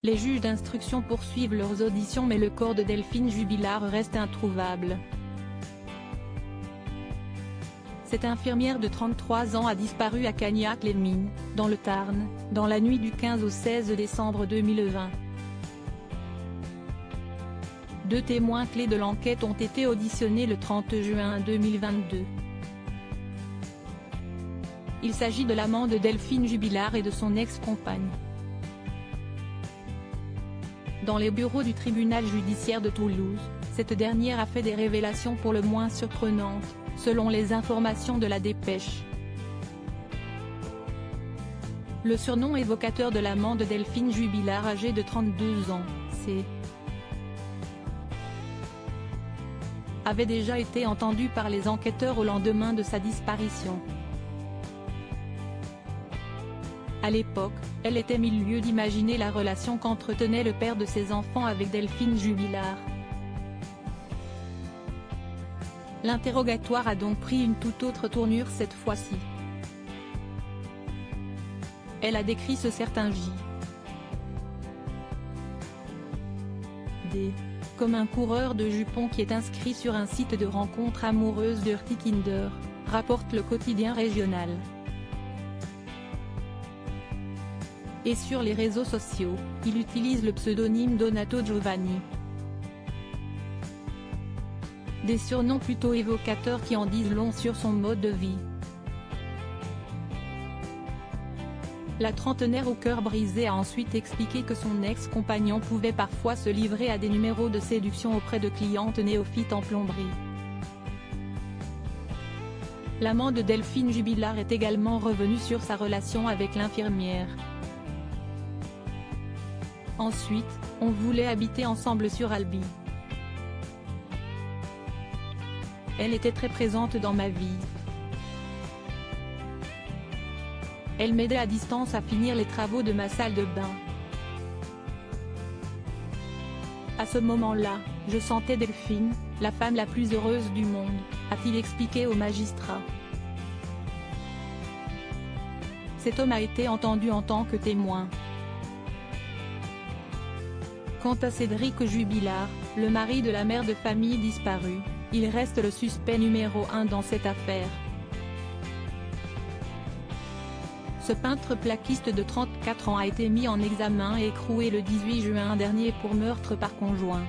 Les juges d'instruction poursuivent leurs auditions mais le corps de Delphine Jubilard reste introuvable. Cette infirmière de 33 ans a disparu à Cagnac-les-Mines, dans le Tarn, dans la nuit du 15 au 16 décembre 2020. Deux témoins clés de l'enquête ont été auditionnés le 30 juin 2022. Il s'agit de l'amant de Delphine Jubilard et de son ex-compagne. Dans les bureaux du tribunal judiciaire de Toulouse, cette dernière a fait des révélations pour le moins surprenantes, selon les informations de la Dépêche. Le surnom évocateur de l'amant de Delphine Jubilard âgé de 32 ans, c'est avait déjà été entendu par les enquêteurs au lendemain de sa disparition. À l'époque, elle était mille lieues d'imaginer la relation qu'entretenait le père de ses enfants avec Delphine Jubilard. L'interrogatoire a donc pris une toute autre tournure cette fois-ci. Elle a décrit ce certain J.D. comme un coureur de jupons qui est inscrit sur un site de rencontres amoureuses Dirty Kinder, rapporte le quotidien régional. Et sur les réseaux sociaux, il utilise le pseudonyme Donato Giovanni. Des surnoms plutôt évocateurs qui en disent long sur son mode de vie. La trentenaire au cœur brisé a ensuite expliqué que son ex-compagnon pouvait parfois se livrer à des numéros de séduction auprès de clientes néophytes en plomberie. L'amant de Delphine Jubilard est également revenu sur sa relation avec l'infirmière. Ensuite, on voulait habiter ensemble sur Albi. Elle était très présente dans ma vie. Elle m'aidait à distance à finir les travaux de ma salle de bain. À ce moment-là, je sentais Delphine, la femme la plus heureuse du monde, a-t-il expliqué au magistrat. Cet homme a été entendu en tant que témoin. Quant à Cédric Jubilard, le mari de la mère de famille disparue, il reste le suspect numéro 1 dans cette affaire. Ce peintre plaquiste de 34 ans a été mis en examen et écroué le 18 juin dernier pour meurtre par conjoint.